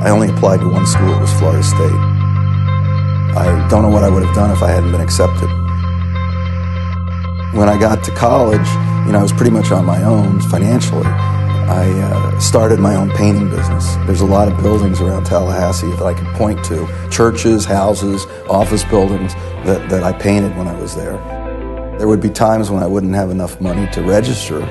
I only applied to one school. It was Florida State. I don't know what I would have done if I hadn't been accepted. When I got to college, I was pretty much on my own financially. I started my own painting business. There's a lot of buildings around Tallahassee that I could point to, churches, houses, office buildings that I painted when I was there. There would be times when I wouldn't have enough money to register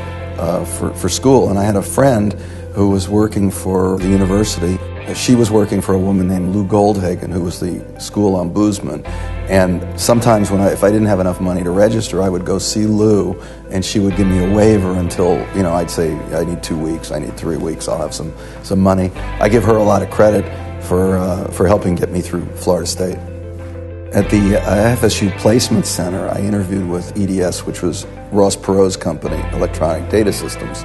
for school, and I had a friend who was working for the university. She was working for a woman named Lou Goldhagen, who was the school ombudsman. And sometimes if I didn't have enough money to register, I would go see Lou, and she would give me a waiver until, I'd say, I need 2 weeks, I need 3 weeks, I'll have some money. I give her a lot of credit for helping get me through Florida State. At the FSU Placement Center, I interviewed with EDS, which was Ross Perot's company, Electronic Data Systems,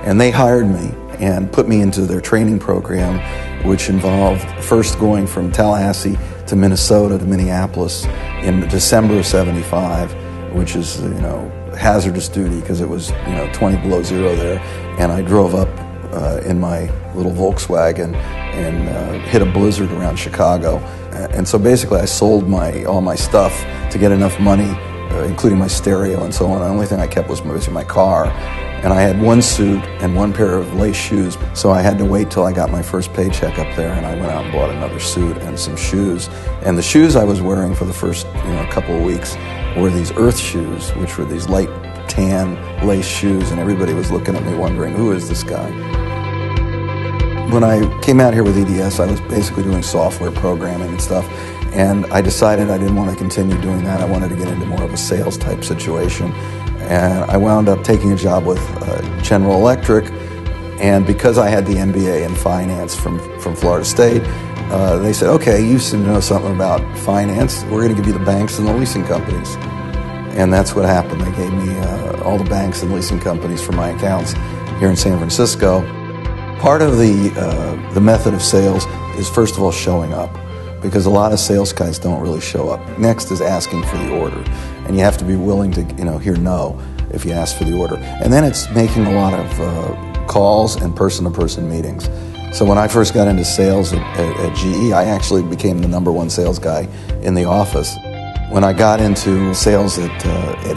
and they hired me and put me into their training program, which involved first going from Tallahassee to Minnesota to Minneapolis in December of '75, which is, hazardous duty because it was, 20 below zero there. And I drove up in my little Volkswagen and hit a blizzard around Chicago. And so basically I sold all my stuff to get enough money, including my stereo and so on. The only thing I kept was my car. And I had one suit and one pair of lace shoes, so I had to wait till I got my first paycheck up there, and I went out and bought another suit and some shoes. And the shoes I was wearing for the first couple of weeks were these Earth shoes, which were these light tan lace shoes, and everybody was looking at me wondering, who is this guy? When I came out here with EDS, I was basically doing software programming and stuff, and I decided I didn't want to continue doing that. I wanted to get into more of a sales type situation. And I wound up taking a job with General Electric, and because I had the MBA in finance from Florida State, they said, okay, you seem to know something about finance, we're going to give you the banks and the leasing companies. And that's what happened. They gave me all the banks and leasing companies for my accounts here in San Francisco. Part of the method of sales is, first of all, showing up, because a lot of sales guys don't really show up. Next is asking for the order, and you have to be willing to hear no if you ask for the order. And then it's making a lot of calls and person-to-person meetings. So when I first got into sales at GE, I actually became the #1 sales guy in the office. When I got into sales at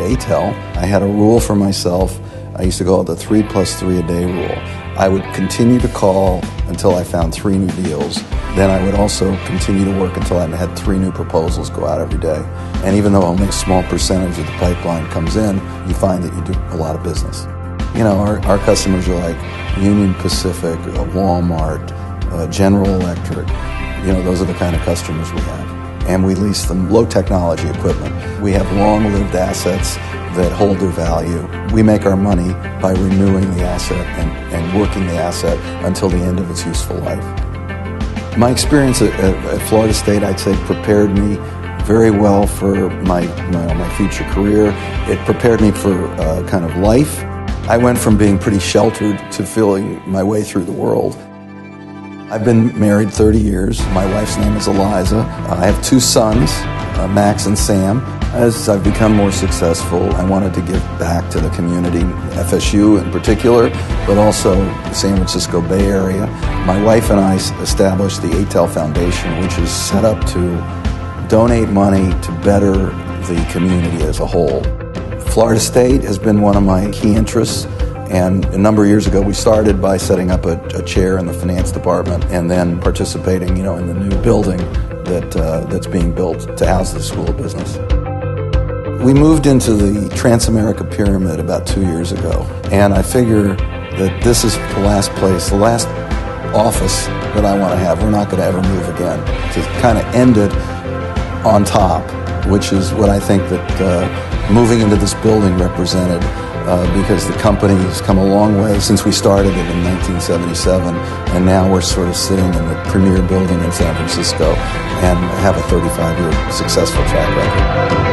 ATEL, I had a rule for myself. I used to call it the 3+3 a day rule. I would continue to call until I found 3 new deals. Then I would also continue to work until I had 3 new proposals go out every day. And even though only a small percentage of the pipeline comes in, you find that you do a lot of business. Our customers are like Union Pacific, Walmart, General Electric. Those are the kind of customers we have. And we lease them low technology equipment. We have long-lived assets that hold their value. We make our money by renewing the asset and working the asset until the end of its useful life. My experience at Florida State, I'd say, prepared me very well for my future career. It prepared me for kind of life. I went from being pretty sheltered to feeling my way through the world. I've been married 30 years. My wife's name is Eliza. I have 2 sons, Max and Sam. As I've become more successful, I wanted to give back to the community, FSU in particular, but also the San Francisco Bay Area. My wife and I established the ATEL Foundation, which is set up to donate money to better the community as a whole. Florida State has been one of my key interests. And a number of years ago, we started by setting up a chair in the finance department and then participating, in the new building that's being built to house the School of Business. We moved into the Transamerica Pyramid about 2 years ago, and I figure that this is the last office that I want to have. We're not going to ever move again. To kind of end it on top, which is what I think that moving into this building represented, because the company has come a long way since we started it in 1977, and now we're sort of sitting in the premier building in San Francisco and have a 35-year successful track record.